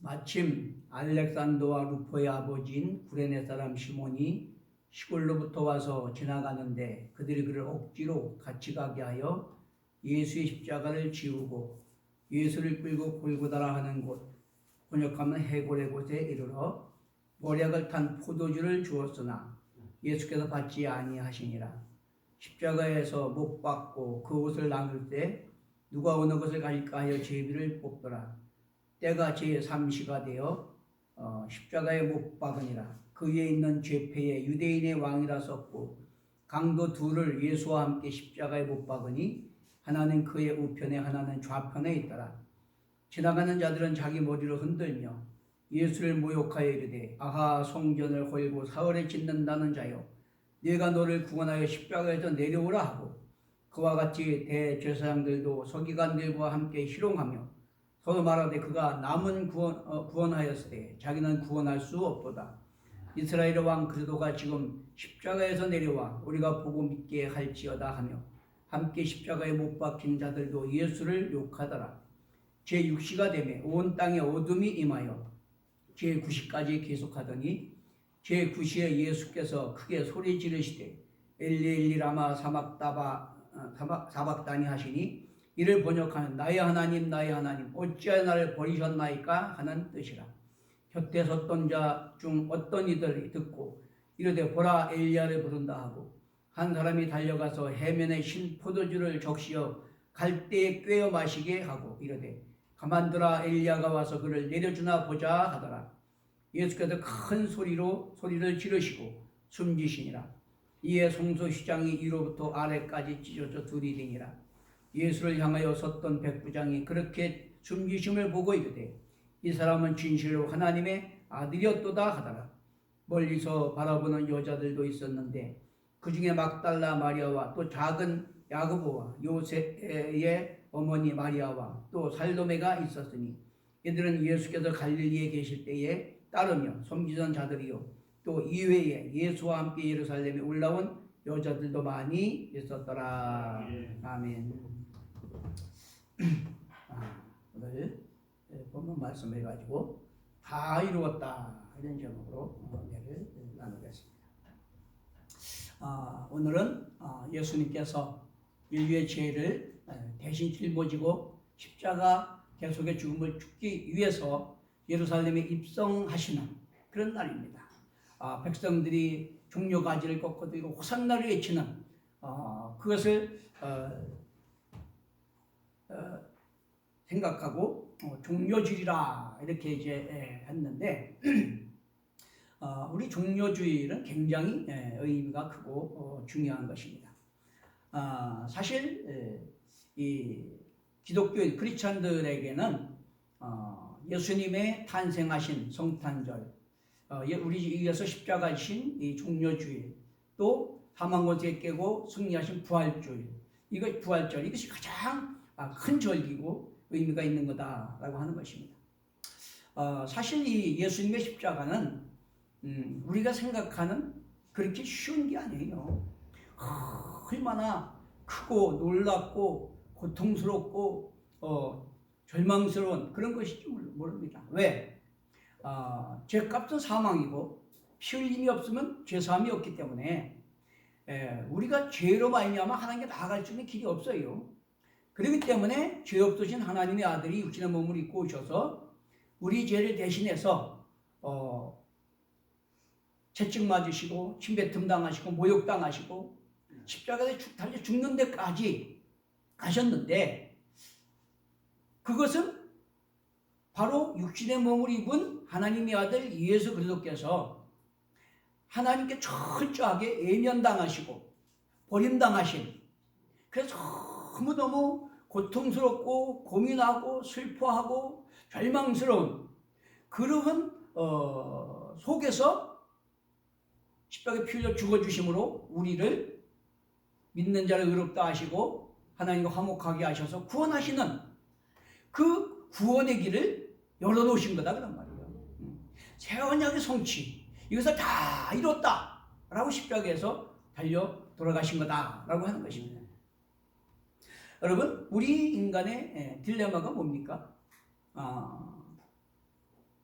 마침 알렉산더와 루포의 아버지인 구레네 사람 시몬이 시골로부터 와서 지나가는데 그들이 그를 억지로 같이 가게 하여 예수의 십자가를 지우고 예수를 끌고 골고다라 하는 곳, 번역하면 해골의 곳에 이르러 모략을 탄 포도주를 주었으나 예수께서 받지 아니하시니라. 십자가에서 못 박고 그 옷을 나눌 때 누가 어느 것을 가질까 하여 제비를 뽑더라. 때가 제3시가 되어 십자가에 못 박으니라. 그 위에 있는 죄패에 유대인의 왕이라 썼고 강도 둘을 예수와 함께 십자가에 못 박으니 하나는 그의 우편에 하나는 좌편에 있더라. 지나가는 자들은 자기 머리를 흔들며 예수를 모욕하여 이르되 아하 성전을 헐고 사흘에 짓는다는 자여 네가 너를 구원하여 십자가에서 내려오라 하고 그와 같이 대제사장들도 서기관들과 함께 희롱하며 서로 말하되 그가 남은 구원하였을 때 자기는 구원할 수 없도다. 이스라엘의 왕 그리스도가 지금 십자가에서 내려와 우리가 보고 믿게 할지어다 하며 함께 십자가에 못 박힌 자들도 예수를 욕하더라. 제6시가 되매 온 땅에 어둠이 임하여 제9시까지 계속하더니 제9시에 예수께서 크게 소리 지르시되 엘리 엘리 라마 사박다니 하시니 이를 번역하면 나의 하나님 나의 하나님 어찌하여 나를 버리셨나이까 하는 뜻이라. 곁에 섰던 자 중 어떤 이들이 듣고 이르되 보라 엘리야를 부른다 하고 한 사람이 달려가서 해면에 신 포도주를 적시어 갈대에 꿰어 마시게 하고 이르되 가만두라 엘리야가 와서 그를 내려주나 보자 하더라. 예수께서 큰 소리를 지르시고 숨지시니라. 이에 성소 휘장이 위로부터 아래까지 찢어져 둘이 되니라. 예수를 향하여 섰던 백부장이 그렇게 숨지심을 보고 이르되 이 사람은 진실로 하나님의 아들이었도다 하더라. 멀리서 바라보는 여자들도 있었는데 그 중에 막달라 마리아와 또 작은 야고보와 요셉의 어머니 마리아와 또 살로메가 있었으니 이들은 예수께서 갈릴리에 계실 때에 따르며 섬기던 자들이요 또 이외에 예수와 함께 예루살렘에 올라온 여자들도 많이 있었더라. 아멘. 오늘 본문 말씀 해가지고 다 이루었다 이런 제목으로 은혜를 나누겠습니다. 오늘은 예수님께서 인류의 죄를 대신 짊어지고 십자가 계속의 죽음을 죽기 위해서 예루살렘에 입성하시는 그런 날입니다. 백성들이 종려가지를 꺾어들이고 호산나를 외치는 그것을 생각하고 종려주일이라 이렇게 이제 했는데 우리 종려주일은 굉장히 의미가 크고 중요한 것입니다. 사실 이 기독교 크리스천들에게는 예수님의 탄생하신 성탄절, 우리 위해서 십자가신 이 종려주일, 또 사망권세에 깨고 승리하신 부활주일, 부활절 이것이 가장 큰 절기고 의미가 있는 거다라고 하는 것입니다. 사실 이 예수님의 십자가는 우리가 생각하는 그렇게 쉬운 게 아니에요. 얼마나 크고 놀랍고 고통스럽고 절망스러운 그런 것일지 모릅니다. 왜? 죄값은 사망이고 피 흘림이 없으면 죄사함이 없기 때문에 우리가 죄로 말미암아 하나님께 나아갈 수 있는 길이 없어요. 그렇기 때문에 죄 없으신 하나님의 아들이 육신의 몸을 입고 오셔서 우리 죄를 대신해서 채찍 맞으시고 침뱉음 당하시고 모욕 당하시고 십자가에 달려 죽는 데까지 가셨는데 그것은 바로 육신의 몸을 입은 하나님의 아들 예수 그리스도께서 하나님께 철저하게 외면당하시고 버림당하신, 그래서 너무너무 고통스럽고 고민하고 슬퍼하고 절망스러운 그러한 속에서 십자가에 피 흘려 죽어주심으로 우리를 믿는 자를 의롭다 하시고 하나님과 화목하게 하셔서 구원하시는 그 구원의 길을 열어놓으신 거다 그런 말이에요. 새 언약의 성취, 이것을 다 이뤘다 라고 십자가에서 달려 돌아가신 거다 라고 하는 것입니다. 여러분, 우리 인간의 딜레마가 뭡니까?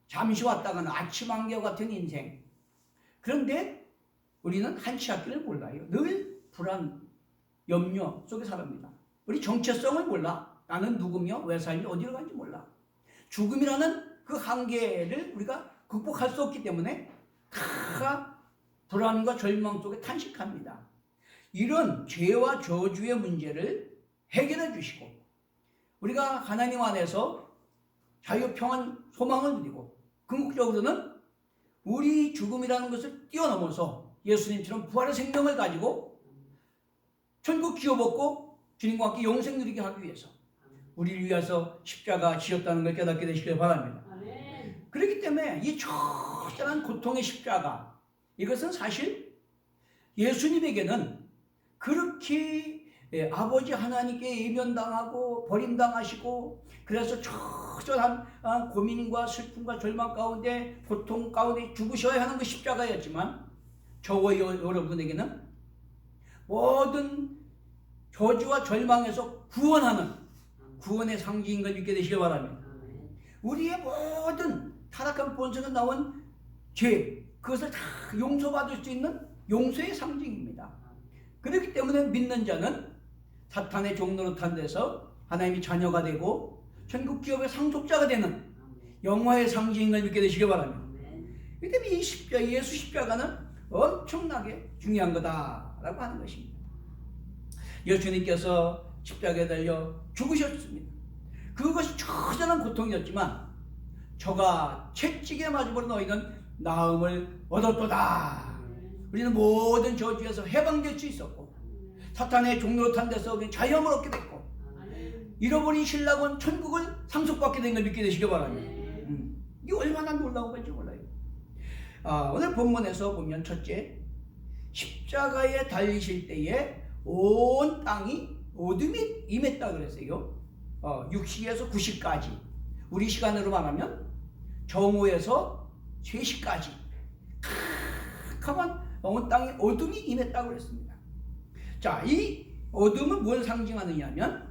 잠시 왔다가는 아침 안개 같은 인생. 그런데 우리는 한치 앞길을 몰라요. 늘 불안, 염려 속에 살아갑니다. 우리 정체성을 몰라. 나는 누구며 왜 살며 어디로 가는지 몰라. 죽음이라는 그 한계를 우리가 극복할 수 없기 때문에 다 불안과 절망 속에 탄식합니다. 이런 죄와 저주의 문제를 해결해 주시고 우리가 하나님 안에서 자유, 평안, 소망을 누리고 궁극적으로는 우리 죽음이라는 것을 뛰어넘어서 예수님처럼 부활의 생명을 가지고 천국 기업얻고 주님과 함께 영생 누리게 하기 위해서 우리를 위해서 십자가 지었다는 걸 깨닫게 되시길 바랍니다. 그렇기 때문에 이 처절한 고통의 십자가, 이것은 사실 예수님에게는 그렇게 아버지 하나님께 예면당하고 버림당하시고 그래서 처절한 고민과 슬픔과 절망 가운데 고통 가운데 죽으셔야 하는 그 십자가였지만 저와 여러분에게는 모든 저주와 절망에서 구원하는 구원의 상징인 걸 믿게 되시길 바랍니다. 우리의 모든 타락한 본성에 나온 죄, 그것을 다 용서받을 수 있는 용서의 상징입니다. 그렇기 때문에 믿는 자는 사탄의 종로로 탄 데서 하나님의 자녀가 되고 천국 기업의 상속자가 되는 영화의 상징인 걸 믿게 되시길 바랍니다. 그렇기 때문에 이 십자가, 예수 십자가는 엄청나게 중요한 거다라고 하는 것입니다. 예수님께서 십자가에 달려 죽으셨습니다. 그것이 처절한 고통이었지만 저가 채찍에 맞음으로 너희는 나음을 얻었도다. 우리는 모든 저주에서 해방될 수 있었고 사탄의 종로로 탄 데서 우리는 자유함을 얻게 됐고 잃어버린 신랑은 천국을 상속받게 된 걸 믿게 되시기 바랍니다. 이게 얼마나 놀라운 건지 몰라요. 오늘 본문에서 보면 첫째, 십자가에 달리실 때에 온 땅이 어둠이 임했다 그랬어요. 6시에서 9시까지 우리 시간으로 말하면 정오에서 3시까지 캄캄한 온 땅에 어둠이 임했다고 그랬습니다. 자, 이 어둠은 뭘 상징하느냐 하면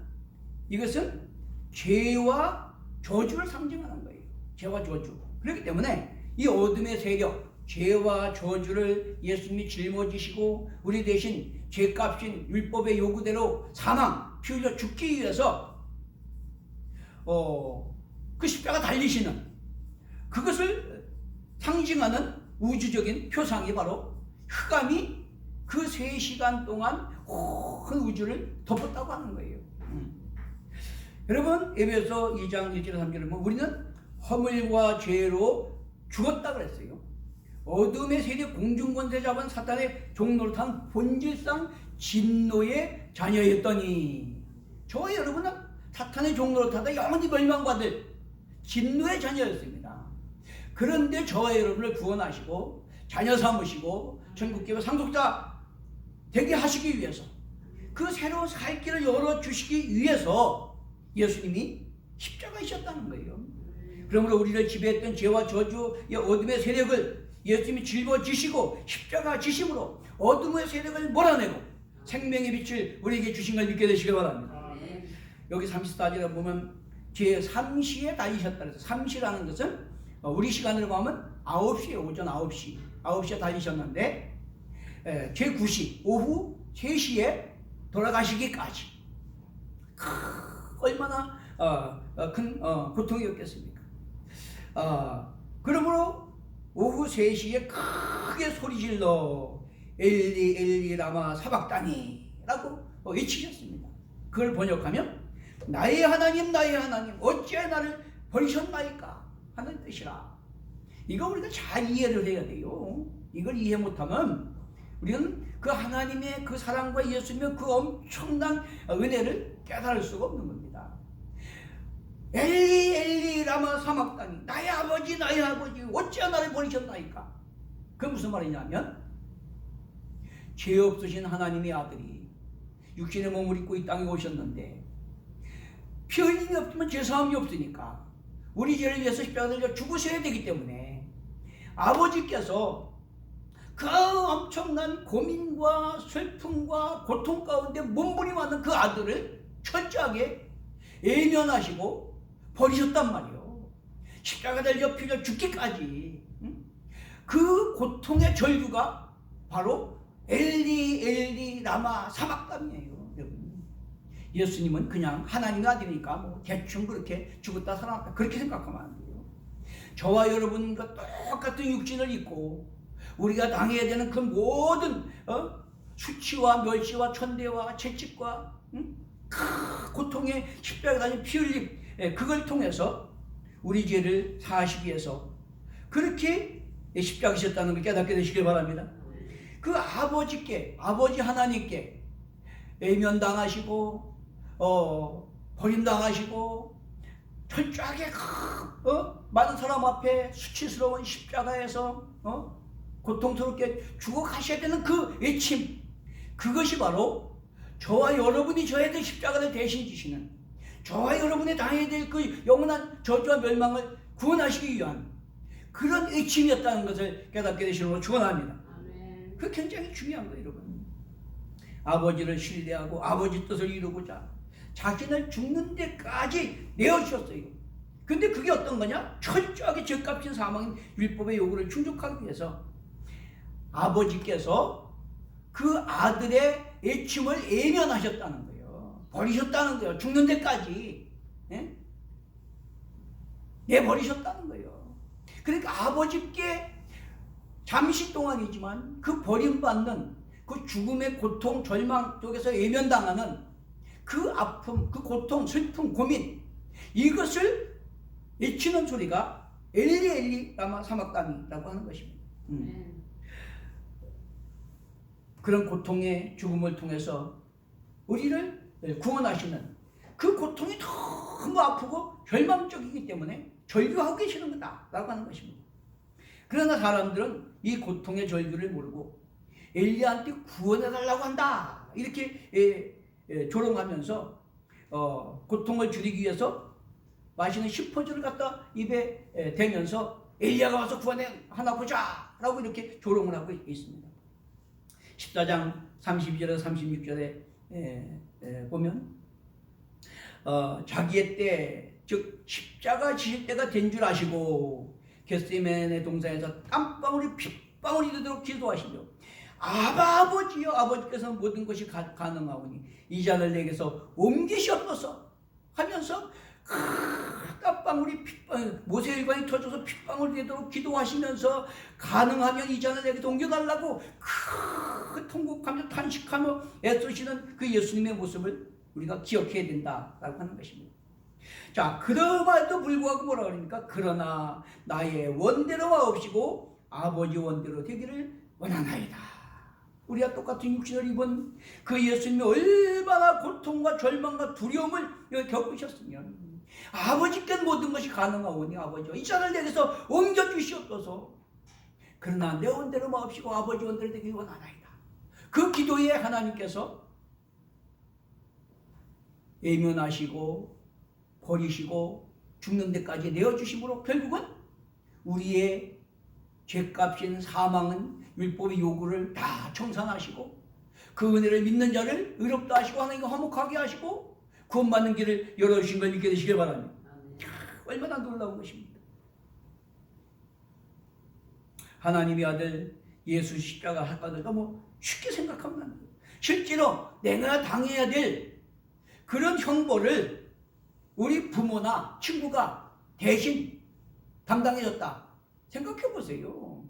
이것은 죄와 저주를 상징하는 거예요. 죄와 저주. 그렇기 때문에 이 어둠의 세력, 죄와 저주를 예수님이 짊어지시고 우리 대신 죄값인 율법의 요구대로 사망, 피 흘려 죽기 위해서 그 십자가 달리시는 그것을 상징하는 우주적인 표상이 바로 흑암이 그 3시간 동안 온 우주를 덮었다고 하는 거예요. 여러분, 에베소 2장 1절 3절을 보면 우리는 허물과 죄로 죽었다 그랬어요. 어둠의 세력 공중권세 잡은 사탄의 종로로 탄 본질상 진노의 자녀였더니 저와 여러분은 사탄의 종로로 타다 영원히 멸망받을 진노의 자녀였습니다. 그런데 저와 여러분을 구원하시고 자녀 삼으시고 천국기업 상속자 되게 하시기 위해서 그 새로운 살 길을 열어주시기 위해서 예수님이 십자가이셨다는 거예요. 그러므로 우리를 지배했던 죄와 저주의 어둠의 세력을 예수님이 짊어지시고 십자가 지심으로 어둠의 세력을 몰아내고 생명의 빛을 우리에게 주신 걸 믿게 되시길 바랍니다. 여기 34절에 보면 제3시에 달리셨다 그래서 3시라는 것은 우리 시간으로 보면 9시에 오전 9시에 달리셨는데 제9시 오후 3시에 돌아가시기까지 얼마나 큰 고통이었겠습니까? 그러므로 오후 3시에 크게 소리질러 엘리 엘리 라마 사박다니 라고 외치셨습니다. 그걸 번역하면 나의 하나님 어찌하여 나를 버리셨나이까 하는 뜻이라. 이거 우리가 잘 이해를 해야 돼요. 이걸 이해 못하면 우리는 그 하나님의 그 사랑과 예수님의 그 엄청난 은혜를 깨달을 수가 없는 겁니다. 엘리 엘리 라마 사막다니 나의 아버지 어찌하여 나를 버리셨나이까. 그게 무슨 말이냐면 죄 없으신 하나님의 아들이 육신의 몸을 입고 이 땅에 오셨는데 피 흘림이 없으면 죄사함이 없으니까 우리 죄를 위해서 십자가를 죽으셔야 되기 때문에 아버지께서 그 엄청난 고민과 슬픔과 고통 가운데 몸부림하는 그 아들을 철저하게 외면하시고 버리셨단 말이에요. 십자가 달려 피려 죽기까지 그 고통의 절규가 바로 엘리 엘리 라마 사박담이에요. 여러분, 예수님은 그냥 하나님의 아들이니까 뭐 대충 그렇게 죽었다 살아났다 그렇게 생각하면 안 돼요. 저와 여러분과 똑같은 육신을 입고 우리가 당해야 되는 그 모든 수치와 멸시와 천대와 채찍과 그 고통의 십자가 달린 피 흘림, 그걸 통해서 우리 죄를 사하시기 위해서 그렇게 십자가셨다는 걸 깨닫게 되시길 바랍니다. 그 아버지께, 아버지 하나님께 외면당하시고 버림당하시고 철저하게 많은 사람 앞에 수치스러운 십자가에서 고통스럽게 죽어가셔야 되는 그 외침, 그것이 바로 저와 여러분이 져야 될 십자가를 대신 지시는, 저와 여러분이 당해야 될 그 영원한 저주와 멸망을 구원하시기 위한 그런 외침이었다는 것을 깨닫게 되시는 걸 축원합니다. 그 굉장히 중요한 거예요, 여러분. 아버지를 신뢰하고 아버지 뜻을 이루고자 자신을 죽는 데까지 내어주셨어요. 근데 그게 어떤 거냐? 철저하게 죄값진 사망인 율법의 요구를 충족하기 위해서 아버지께서 그 아들의 애침을 외면하셨다는 거예요. 버리셨다는 거예요. 죽는 데까지 내버리셨다는 거예요. 그러니까 아버지께 잠시 동안이지만 그 버림받는 그 죽음의 고통, 절망 속에서 외면당하는 그 아픔, 그 고통, 슬픔, 고민, 이것을 외치는 소리가 엘리 엘리 라마 사박담이라고 하는 것입니다. 그런 고통의 죽음을 통해서 우리를 구원하시는 그 고통이 너무 아프고 절망적이기 때문에 절규하고 계시는 거다라고 하는 것입니다. 그러나 사람들은 이 고통의 절규를 모르고 엘리야한테 구원해달라고 한다 이렇게 조롱하면서 고통을 줄이기 위해서 마시는 시퍼주를 갖다 입에 대면서 엘리야가 와서 구원해 하나 보자 라고 이렇게 조롱을 하고 있습니다. 14장 32절에서 36절에 보면 자기의 때, 즉 십자가 지실 때가 된 줄 아시고 겟세마네 동산에서 땀방울이 핏방울이 되도록 기도하시며 아버지여, 아버지께서는 모든 것이 가능하오니 이 잔을 내게서 옮기시옵소서 하면서 땀방울이 모세 일관이 터져서 핏방울이 되도록 기도하시면서 가능하면 이 잔을 내게서 옮겨달라고 통곡하며 탄식하며 애쓰시는 그 예수님의 모습을 우리가 기억해야 된다라고 하는 것입니다. 자, 그럼에도 불구하고 뭐라 그러니까 그러나 나의 원대로 마옵시고 아버지 원대로 되기를 원하나이다. 우리가 똑같은 육신을 입은 그 예수님이 얼마나 고통과 절망과 두려움을 겪으셨으면 아버지께 모든 것이 가능하오니 아버지와 이 잔을 내게서 옮겨주시옵소서. 그러나 내 원대로 마옵시고 아버지 원대로 되기를 원하나이다. 그 기도에 하나님께서 외면하시고 버리시고 죽는 데까지 내어주심으로 결국은 우리의 죄값인 사망은 율법의 요구를 다 청산하시고 그 은혜를 믿는 자를 의롭다 하시고 하나님과 화목하게 하시고 구원받는 길을 열어주신 걸 믿게 되시길 바랍니다. 얼마나 놀라운 것입니다. 하나님의 아들 예수 십자가 할까도 너무 쉽게 생각하면 안 돼요. 실제로 내가 당해야 될 그런 형벌을 우리 부모나 친구가 대신 담당해줬다 생각해 보세요.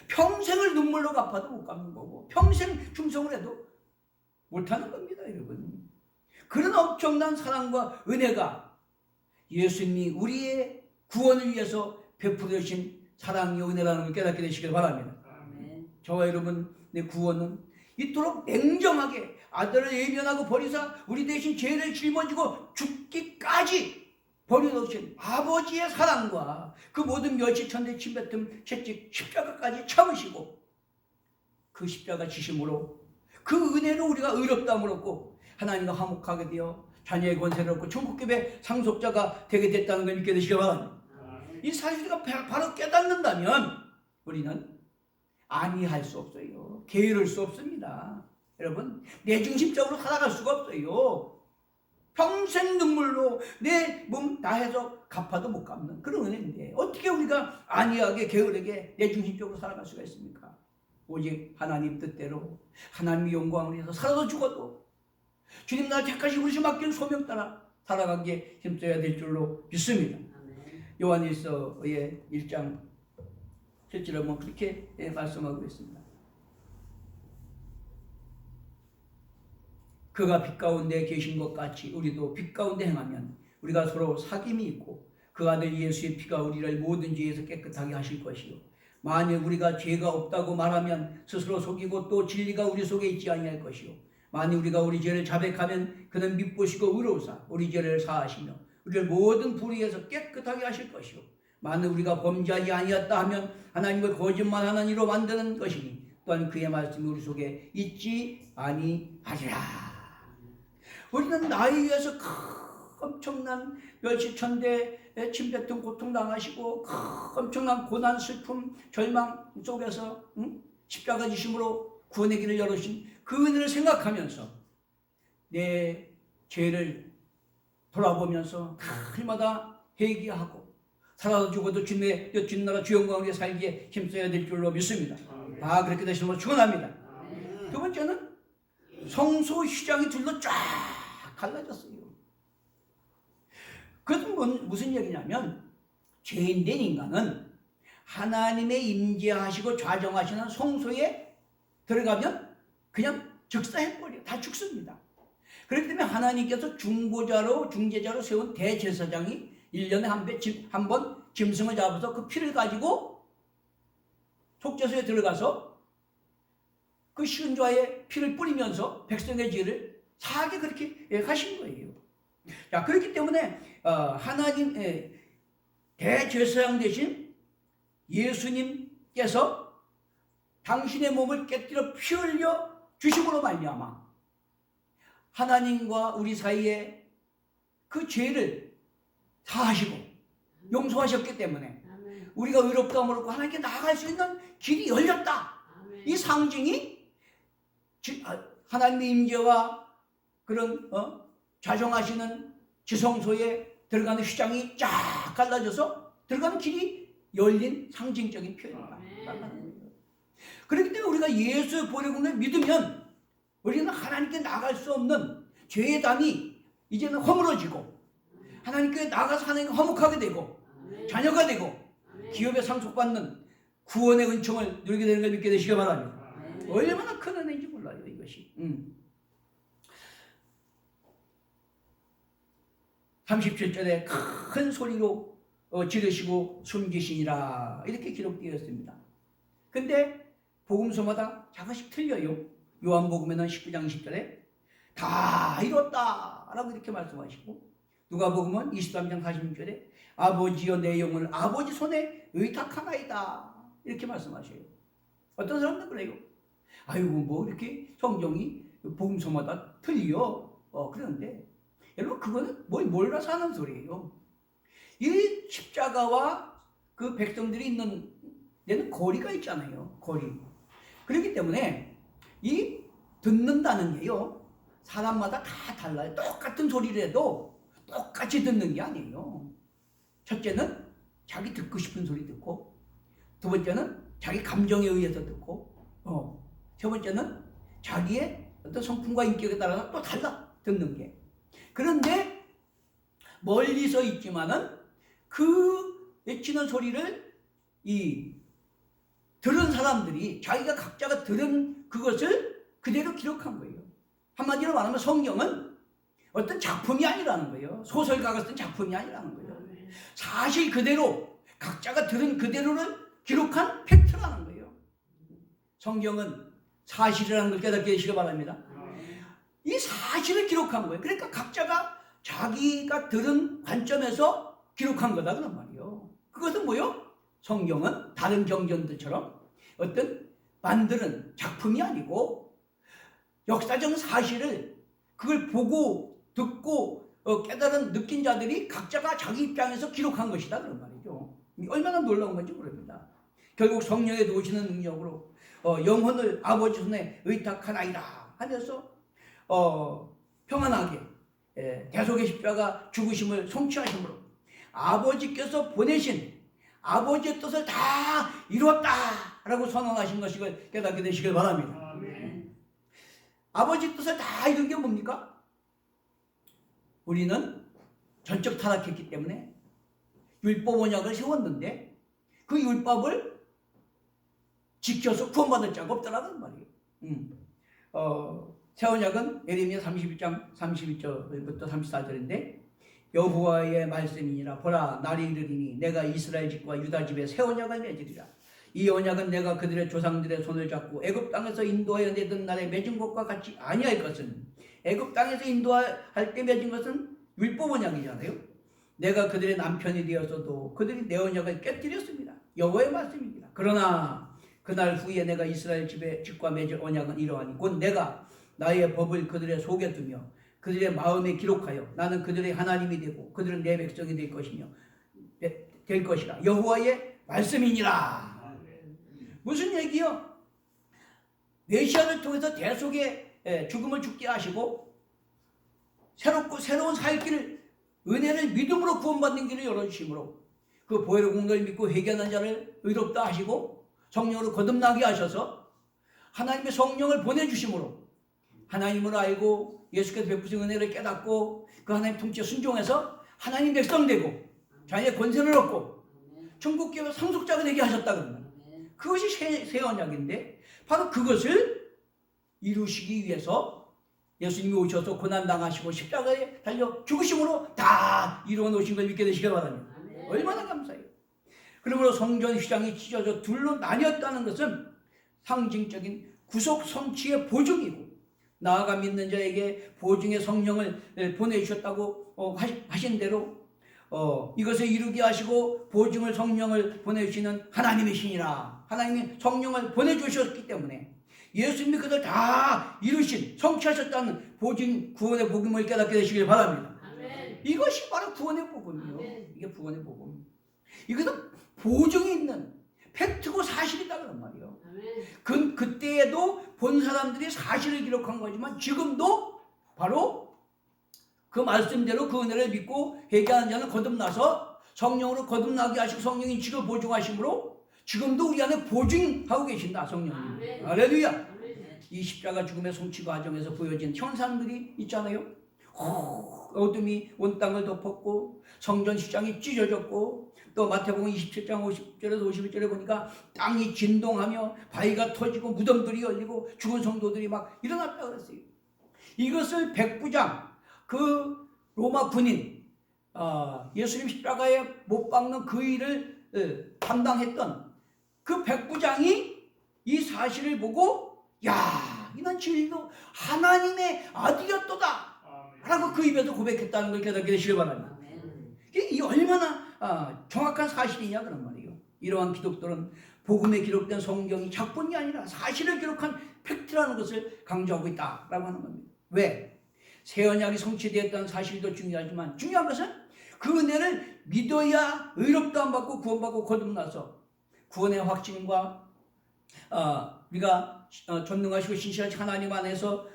평생을 눈물로 갚아도 못 갚는 거고 평생 충성을 해도 못하는 겁니다, 여러분. 그런 엄청난 사랑과 은혜가 예수님이 우리의 구원을 위해서 베풀어 주신 사랑의 은혜라는 걸 깨닫게 되시길 바랍니다. 아멘. 저와 여러분의 구원은 이토록 냉정하게 아들을 외면하고 버리사 우리 대신 죄를 짊어지고 죽기까지 버려놓으신 아버지의 사랑과 그 모든 멸시, 천대, 침뱉음, 채찍, 십자가까지 참으시고 그 십자가 지심으로 그 은혜로 우리가 의롭다함을 얻고 하나님과 화목하게 되어 자녀의 권세를 얻고 천국급의 상속자가 되게 됐다는 걸 믿게 되시기 바랍니다. 이 사실을 바로 깨닫는다면 우리는 안위할 수 없어요. 게으를 수 없습니다. 여러분, 내중심적으로 살아갈 수가 없어요. 평생 눈물로 내 몸 다해서 갚아도 못 갚는 그런 은혜인데 어떻게 우리가 안이하게 게으르게 내 중심적으로 살아갈 수가 있습니까? 오직 하나님 뜻대로 하나님의 영광을 위해서 살아도 죽어도 주님 나를 택하시 우리 맡긴 소명 따라 살아가기에 힘써야 될 줄로 믿습니다. 요한일서의 1장 7절에 보면 그렇게 말씀하고 있습니다. 그가 빛 가운데 계신 것 같이 우리도 빛 가운데 행하면 우리가 서로 사귐이 있고 그 아들 예수의 피가 우리를 모든 죄에서 깨끗하게 하실 것이요 만일 우리가 죄가 없다고 말하면 스스로 속이고 또 진리가 우리 속에 있지 아니할 것이요 만일 우리가 우리 죄를 자백하면 그는 미쁘시고 의로우사 우리 죄를 사하시며 우리를 모든 불의에서 깨끗하게 하실 것이요 만일 우리가 범죄하지 아니었다 하면 하나님을 거짓말하는 이로 만드는 것이니 또한 그의 말씀이 우리 속에 있지 아니하리라. 우리는 나에 의해서 엄청난 멸시천대 침뱉은 고통 당하시고 엄청난 고난 슬픔 절망 속에서 십자가 지심으로 구원의 길을 열으신 그 은혜를 생각하면서 내 죄를 돌아보면서 날마다 회개하고 살아도 죽어도 주님의 주님 나라 주 영광을 위해 살기에 힘써야 될 줄로 믿습니다. 다 그렇게 되시는 걸 축원합니다. 두 번째는 성소 휘장이 둘로 쫙 갈라졌어요. 그것은 무슨 얘기냐면 죄인된 인간은 하나님의 임재하시고 좌정하시는 성소에 들어가면 그냥 즉사해버려요. 다 죽습니다. 그렇기 때문에 하나님께서 중재자로 세운 대제사장이 1년에 한 번 짐승을 잡아서 그 피를 가지고 속죄소에 들어가서 그 시은자의 피를 뿌리면서 백성의 죄를 사하게 그렇게 하신 거예요. 자, 그렇기 때문에 하나님 대제사장 되신 예수님께서 당신의 몸을 깨뜨려 피 흘려 주심으로 말미암아 하나님과 우리 사이에 그 죄를 사하시고 용서하셨기 때문에 우리가 의롭다함으로 하나님께 나아갈 수 있는 길이 열렸다. 이 상징이 하나님의 임재와 그런 좌정하시는 지성소에 들어가는 휘장이 쫙 갈라져서 들어가는 길이 열린 상징적인 표현이다. 그렇기 때문에 우리가 예수의 보혈을 믿으면 우리는 하나님께 나갈 수 없는 죄의 담이 이제는 허물어지고 하나님께 나가서 하나님과 화목하게 되고 자녀가 되고 기업에 상속받는 구원의 은총을 누리게 되는 걸 믿게 되시기 바랍니다. 얼마나 큰 은혜인지 몰라요, 이것이. 37절에 큰 소리로 지르시고 숨기시니라 이렇게 기록되어 있습니다. 근데 복음서마다 작은씩 틀려요. 요한복음에는 19장 10절에 다 이뤘다 라고 이렇게 말씀하시고 누가복음은 23장 46절에 아버지여 내 영혼을 아버지 손에 의탁하나이다 이렇게 말씀하셔요. 어떤 사람들은 그래요. 아이고 뭐 이렇게 성경이 복음서마다 틀려 그러는데 여러분 그거는 뭘 몰라서 하는 소리예요. 이 십자가와 그 백성들이 있는 데는 거리가 있잖아요. 거리. 그렇기 때문에 이 듣는다는 게요 사람마다 다 달라요. 똑같은 소리를 해도 똑같이 듣는 게 아니에요. 첫째는 자기 듣고 싶은 소리 듣고 두 번째는 자기 감정에 의해서 듣고 세 번째는 자기의 어떤 성품과 인격에 따라서 또 달라 듣는 게. 그런데 멀리서 있지만은 그 외치는 소리를 들은 사람들이 자기가 각자가 들은 그것을 그대로 기록한 거예요. 한마디로 말하면 성경은 어떤 작품이 아니라는 거예요. 소설가가 쓴 작품이 아니라는 거예요. 사실 그대로 각자가 들은 그대로를 기록한 팩트라는 거예요. 성경은 사실이라는 걸 깨닫게 되시기 바랍니다. 이 사실을 기록한 거예요. 그러니까 각자가 자기가 들은 관점에서 기록한 거다 그런 말이에요. 그것은 뭐요? 성경은 다른 경전들처럼 어떤 만드는 작품이 아니고 역사적 사실을 그걸 보고 듣고 깨달은 느낀 자들이 각자가 자기 입장에서 기록한 것이다 그런 말이죠. 얼마나 놀라운 건지 모릅니다. 결국 성령의 도우시는 능력으로 영혼을 아버지 손에 의탁하나이다 하면서 평안하게 대속의 십자가 죽으심을 성취하심으로 아버지께서 보내신 아버지의 뜻을 다 이루었다라고 선언하신 것을 깨닫게 되시길 바랍니다. 아멘. 아버지 뜻을 다 이룬 게 뭡니까? 우리는 전적 타락했기 때문에 율법 언약을 세웠는데 그 율법을 지켜서 구원받을 자가 없더라는 말이에요. 새 언약은 예레미야 31장 32절부터 34절인데 여호와의 말씀이니라 보라 날이 이르리니 내가 이스라엘 집과 유다 집에 새 언약을 맺으리라. 이 언약은 내가 그들의 조상들의 손을 잡고 애굽 땅에서 인도하여 내던 날에 맺은 것과 같이 아니할 것은 애굽 땅에서 인도할 때 맺은 것은 율법 언약이잖아요. 내가 그들의 남편이 되어서도 그들이 내 언약을 깨뜨렸습니다. 여호와의 말씀입니다. 그러나 그날 후에 내가 이스라엘 집과 맺을 언약은 이러하니 곧 내가 나의 법을 그들의 속에 두며 그들의 마음에 기록하여 나는 그들의 하나님이 되고 그들은 내 백성이 될 것이며 될 것이라. 여호와의 말씀이니라. 무슨 얘기요? 메시아를 통해서 대속의 죽음을 죽게 하시고 새로운 살 길을 은혜를 믿음으로 구원받는 길을 열어주심으로 그 보혈의 공로를 믿고 회개하는 자를 의롭다 하시고 성령으로 거듭나게 하셔서 하나님의 성령을 보내주심으로 하나님을 알고 예수께서 베푸신 은혜를 깨닫고 그 하나님 통치에 순종해서 하나님 백성 되고 자녀의 권세를 얻고 천국교회 상속자가 되게 하셨다 그러면 그것이 새 언약인데 바로 그것을 이루시기 위해서 예수님이 오셔서 고난당하시고 십자가에 달려 죽으심으로 다 이루어 놓으신 걸 믿게 되시길 바랍니다. 얼마나 감사해요. 그러므로 성전 휘장이 찢어져 둘로 나뉘었다는 것은 상징적인 구속 성취의 보증이고 나아가 믿는 자에게 보증의 성령을 보내주셨다고 하신 대로 이것을 이루게 하시고 보증을 성령을 보내주시는 하나님이시니라. 하나님이 성령을 보내주셨기 때문에 예수님이 그들 다 이루신 성취하셨다는 보증 구원의 복음을 깨닫게 되시길 바랍니다. 아멘. 이것이 바로 구원의 복음이요. 아멘. 이게 구원의 복음. 이것은 보증이 있는 팩트고 사실이다 그런 말이에요. 아멘. 그때에도 본 사람들이 사실을 기록한 거지만 지금도 바로 그 말씀대로 그 은혜를 믿고 회개하는 자는 거듭나서 성령으로 거듭나게 하시고 성령이 지금 보증하심으로 지금도 우리 안에 보증하고 계신다 성령님. 할렐루야. 아멘. 이 십자가 죽음의 성취 과정에서 보여진 현상들이 있잖아요. 어둠이 온 땅을 덮었고 성전 휘장이 찢어졌고 또 마태복음 27장 50절에서 51절에 보니까 땅이 진동하며 바위가 터지고 무덤들이 열리고 죽은 성도들이 막 일어났다고 그랬어요. 이것을 백부장 그 로마 군인 예수님 십자가에 못 박는 그 일을 담당했던 그 백부장이 이 사실을 보고 야 이는 진리로 하나님의 아들이었도다 라고 그 입에서 고백했다는 걸 깨닫게 되시길 바랍니다. 이 얼마나 정확한 사실이냐 그런 말이에요. 이러한 기독들은 복음에 기록된 성경이 작본이 아니라 사실을 기록한 팩트라는 것을 강조하고 있다라고 하는 겁니다. 왜? 새 언약이 성취되었다는 사실도 중요하지만 중요한 것은 그 은혜를 믿어야 의롭다함 받고 구원받고 거듭나서 구원의 확신과 우리가 전능하시고 신실하신 하나님 안에서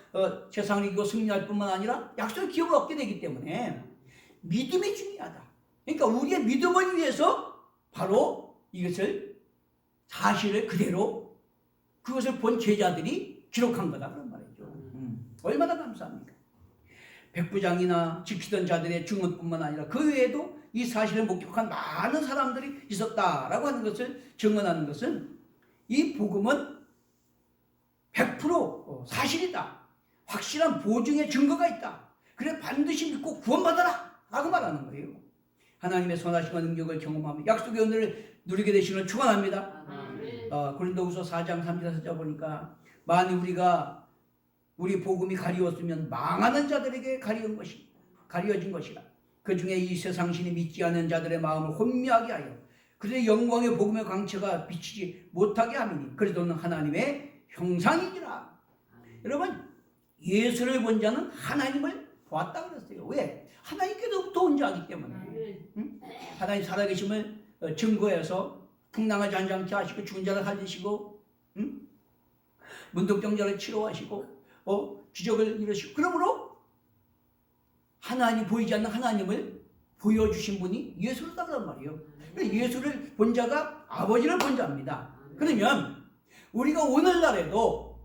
세상을 이기고 승리할 뿐만 아니라 약속의 기업을 얻게 되기 때문에 믿음이 중요하다. 그러니까 우리의 믿음을 위해서 바로 이것을 사실을 그대로 그것을 본 제자들이 기록한 거다 그런 말이죠. 얼마나 감사합니까? 백부장이나 지키던 자들의 증언뿐만 아니라 그 외에도 이 사실을 목격한 많은 사람들이 있었다라고 하는 것을 증언하는 것은 이 복음은 100% 사실이다. 확실한 보증의 증거가 있다. 그래 반드시 믿고 구원받아라 라고 말하는 거예요. 하나님의 선하심과 능력을 경험하며 약속의 은혜를 누리게 되시는 축원합니다. 고린도후서 4장 3절 4절 보니까 만일 우리가 우리 복음이 가리웠으면 망하는 자들에게 가리워진 것이라. 그 중에 이 세상 신이 믿지 않는 자들의 마음을 혼미하게 하여 그들의 영광의 복음의 광채가 비치지 못하게 하느니 그리스도는 하나님의 형상이니라. 여러분 예수를 본 자는 하나님을 보았다 그랬어요. 왜? 하나님께로부터 온 자이기 때문에. 하나님 살아계심을 증거해서 풍랑을 잔잔케 하시고 죽은 자를 살리시고 문득병자를 치료하시고 기적을 이루시고 그러므로 하나님 보이지 않는 하나님을 보여주신 분이 예수였다는 말이에요. 예수를 본 자가 아버지를 본 자입니다. 그러면 우리가 오늘날에도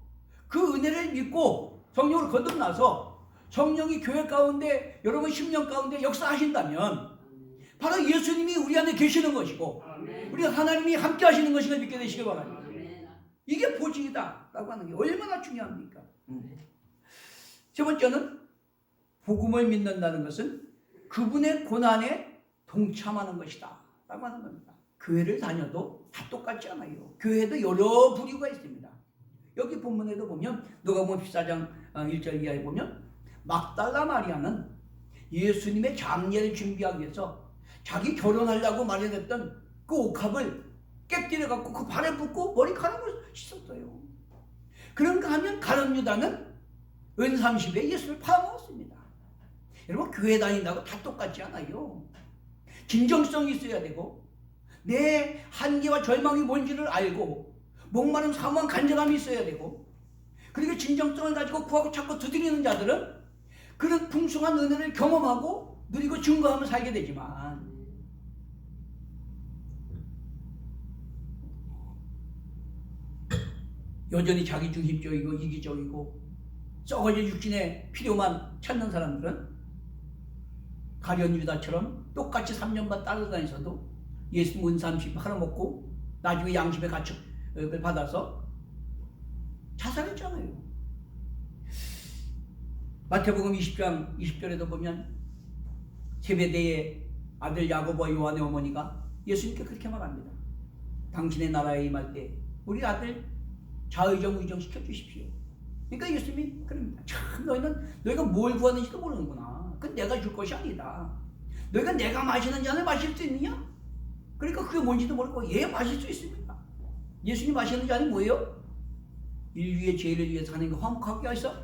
그 은혜를 믿고 성령을 거듭나서 성령이 교회 가운데 여러분 10년 가운데 역사하신다면 바로 예수님이 우리 안에 계시는 것이고 우리 하나님이 함께 하시는 것을 믿게 되시길 바랍니다. 이게 보증이다 라고 하는 게 얼마나 중요합니까? 세 번째는 복음을 믿는다는 것은 그분의 고난에 동참하는 것이다 라고 하는 겁니다. 교회를 다녀도 다 똑같지 않아요. 교회도 여러 부류가 있습니다. 여기 본문에도 보면 누가복음 14장 1절 이하에 보면 막달라 마리아는 예수님의 장례를 준비하기 위해서 자기 결혼하려고 마련했던 그 옥합을 깨뜨려 갖고 그 발에 붓고 머리카락을 씻었어요. 그런가 하면 가룟 유다는 은삼십에 예수를 팔아먹었습니다. 여러분 교회 다닌다고 다 똑같지 않아요. 진정성이 있어야 되고 내 한계와 절망이 뭔지를 알고 목마름 사모한 간절함이 있어야 되고 그리고 진정성을 가지고 구하고 찾고 두드리는 자들은 그런 풍성한 은혜를 경험하고 누리고 증거하며 살게 되지만 여전히 자기중심적이고 이기적이고 썩어진 육신의 필요만 찾는 사람들은 가룟 유다처럼 똑같이 3년 반 따라다니서도 예수님 은삼십 팔아먹고 나중에 양심의 가축을 받아서 자살했잖아요. 마태복음 20장 20절에도 보면 세베대의 아들 야고보와 요한의 어머니가 예수님께 그렇게 말합니다. 당신의 나라에 임할 때 우리 아들 좌의정 의정 시켜주십시오. 그러니까 예수님이 그럽니다. 참 너희가 뭘 구하는지도 모르는구나. 그건 내가 줄 것이 아니다. 너희가 내가 마시는 잔을 마실 수 있느냐? 그러니까 그게 뭔지도 모르고 얘 마실 수 있습니다. 예수님 마시는 잔이 뭐예요? 인류의 죄를 위해서 하나님과 화목하게 하셔서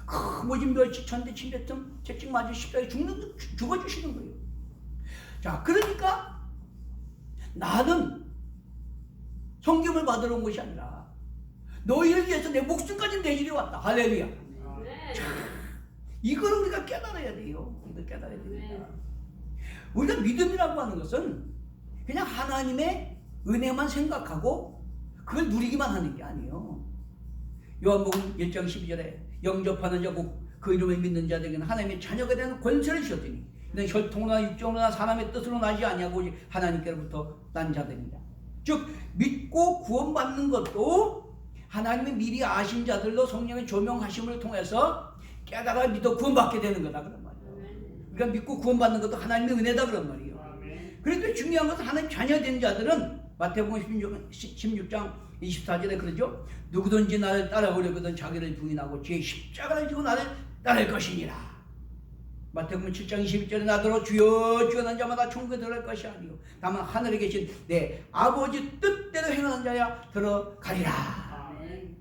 그 모진 멸치 천대 침뱉음 채찍 맞아 십자가에 죽어주시는 거예요. 자, 그러니까 나는 성김을 받으러 온 것이 아니라 너희를 위해서 내 목숨까지 내주려 왔다. 할렐루야. 자, 이걸 우리가 깨달아야 돼요. 이걸 깨달아야 됩니다. 우리가 믿음이라고 하는 것은 그냥 하나님의 은혜만 생각하고 그걸 누리기만 하는 게 아니에요. 요한복음 1장 12절에 영접하는 자 곧 그 이름을 믿는 자들에게는 하나님의 자녀가 되는 권세를 주셨더니 너는 혈통이나 육정이나 사람의 뜻으로 나지 아니하고 오직 하나님께로부터 난 자들이다. 즉 믿고 구원받는 것도 하나님의 미리 아신 자들로 성령의 조명하심을 통해서 깨달아 믿어 구원받게 되는 거다 그런 말이에요. 그러니까 믿고 구원받는 것도 하나님의 은혜다 그런 말이에요. 그런데 중요한 것은 하나님 자녀 된 자들은 마태복음 16장 24절에 그러죠. 누구든지 나를 따라오려거든 자기를 부인하고 제 십자가를 지고 나를 따를 것이니라. 마태복음 7장 22절에 나더러 주여 주여 난 자마다 천국에 들어갈 것이 아니요 다만 하늘에 계신 내 아버지 뜻대로 행하는 자야 들어가리라.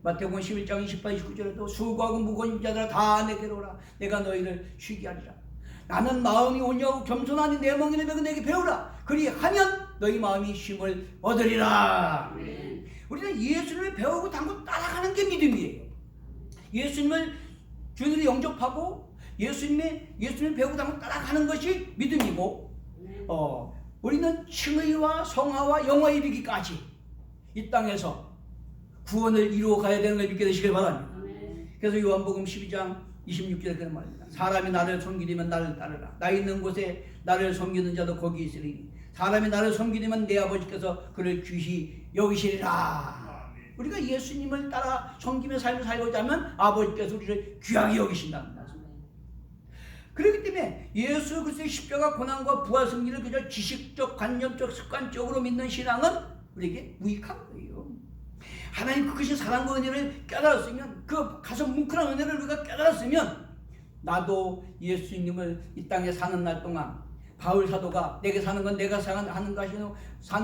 마태복음 11장 28, 29절에도 수고하고 무거운 자들아 다 내게로 오라. 내가 너희를 쉬게 하리라. 나는 마음이 온유하고 겸손하니 내 멍에를 메고 내게 배우라. 그리하면 너희 마음이 쉼을 얻으리라. 우리는 예수님을 배우고 담고 따라가는 게 믿음이에요. 예수님을 주님으로 영접하고 예수님을 배우고 담고 따라가는 것이 믿음이고 우리는 칭의와 성화와 영화 이르기까지 이 땅에서 구원을 이루어 가야 되는 걸 믿게 되시길 바랍니다. 그래서 요한복음 12장 26절에 그런 말입니다. 사람이 나를 섬기려면 나를 따르라. 나 있는 곳에 나를 섬기는 자도 거기 있으리니 사람이 나를 섬기려면 내 아버지께서 그를 귀히 여기시리라. 우리가 예수님을 따라 섬김의 삶을 살고자 하면 아버지께서 우리를 귀하게 여기신다는 말씀입니다. 그렇기 때문에 예수 그리스도의 십자가 고난과 부활 승리를 그저 지식적, 관념적, 습관적으로 믿는 신앙은 우리에게 무익한 거예요. 하나님 그것이 사랑과 은혜를 깨달았으면 그 가슴 뭉클한 은혜를 우리가 깨달았으면 나도 예수님을 이 땅에 사는 날 동안 바울 사도가 내게 사는 건 내가 사는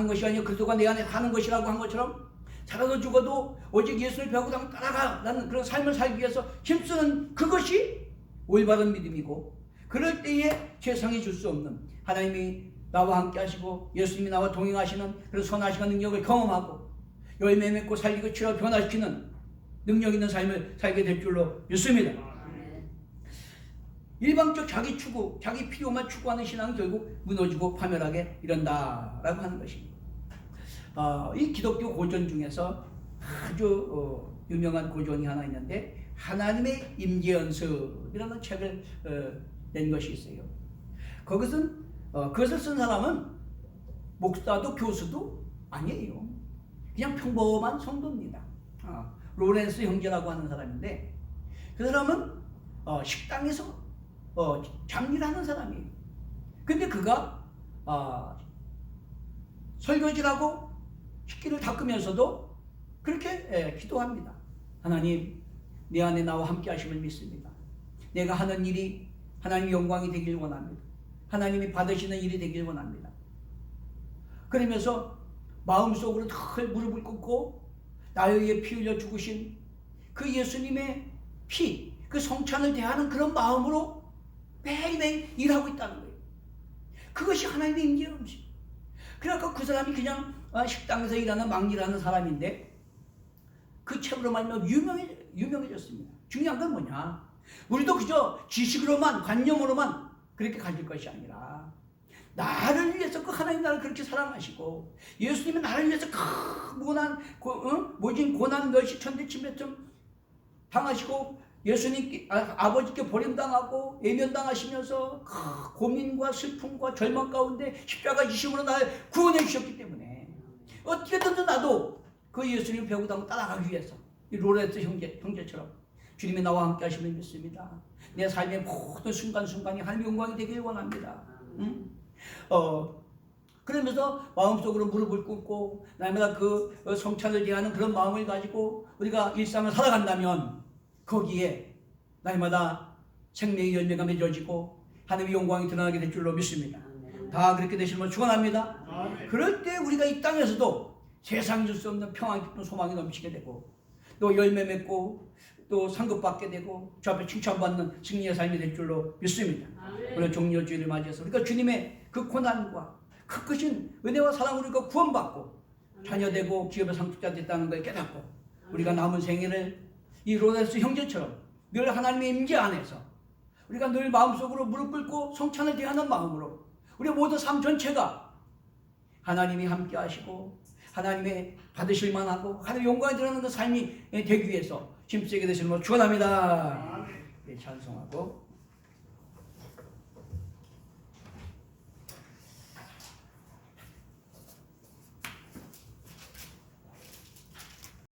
것이 아니요 그리스도가 내 안에 사는 것이라고 한 것처럼 살아도 죽어도 오직 예수를 배우고 따라가라는 그런 삶을 살기 위해서 힘쓰는 그것이 올바른 믿음이고 그럴 때에 세상이 줄 수 없는 하나님이 나와 함께 하시고 예수님이 나와 동행하시는 그런 선하시는 능력을 경험하고 열매 맺고 살리고 치료 변화시키는 능력 있는 삶을 살게 될 줄로 믿습니다. 일방적 자기 추구, 자기 필요만 추구하는 신앙은 결국 무너지고 파멸하게 이른다라고 하는 것입니다. 이 기독교 고전 중에서 아주 유명한 고전이 하나 있는데 하나님의 임재연습이라는 책을 낸 것이 있어요. 그것을 쓴 사람은 목사도 교수도 아니에요. 그냥 평범한 성도입니다. 로렌스 형제라고 하는 사람인데 그 사람은 식당에서 잡일을 하는 사람이에요. 근데 그가 설거지라고 식기를 닦으면서도 그렇게 기도합니다. 하나님, 내 안에 나와 함께 하심을 믿습니다. 내가 하는 일이 하나님의 영광이 되길 원합니다. 하나님이 받으시는 일이 되길 원합니다. 그러면서 마음속으로 늘 무릎을 꿇고 나를 위해 피 흘려 죽으신 그 예수님의 피, 그 성찬을 대하는 그런 마음으로 매일매일 일하고 있다는 거예요. 그것이 하나님의 임재 음식. 그러니까 그 사람이 그냥 식당에서 일하는 막일하는 사람인데 그 책으로 말하면 유명해졌습니다. 중요한 건 뭐냐? 우리도 그저 지식으로만, 관념으로만 그렇게 가질 것이 아니라 나를 위해서 그 하나님 나를 그렇게 사랑하시고 예수님이 나를 위해서 모진 고난 멸시 천대 침례점 당하시고 예수님께 아버지께 버림당하고 외면당하시면서 고민과 슬픔과 절망 가운데 십자가 지심으로 나를 구원해 주셨기 때문에 어떻게든 나도 그 예수님 배우다 따라가기 위해서 이 로렌스 형제처럼 주님이 나와 함께 하심을 믿습니다. 내 삶의 모든 순간순간이 하나님의 영광이 되길 원합니다. 그러면서 마음속으로 무릎을 꿇고 날마다 그 성찬을 대하는 그런 마음을 가지고 우리가 일상을 살아간다면 거기에 날마다 생명의 열매가 맺어지고 하나님의 영광이 드러나게 될 줄로 믿습니다. 다 그렇게 되시면 축원합니다. 그럴 때 우리가 이 땅에서도 세상에 줄 수 없는 평안 깊은 소망이 넘치게 되고 또 열매 맺고 또 상급받게 되고 주 앞에 칭찬받는 승리의 삶이 될 줄로 믿습니다. 오늘 종료주일을 맞이해서 우리가 주님의 그 고난과 그 크신 은혜와 사랑으로 우리가 구원받고 자녀되고 기업의 상속자 됐다는 걸 깨닫고 우리가 남은 생애를 이 로렌스 형제처럼 늘 하나님의 임재 안에서 우리가 늘 마음속으로 무릎 꿇고 성찬을 대하는 마음으로 우리의 모든 삶 전체가 하나님이 함께 하시고 하나님의 받으실 만하고 하나님의 영광이 드러나는 그 삶이 되기 위해서 힘쓰게 되시는 걸 축원합니다. 찬송하고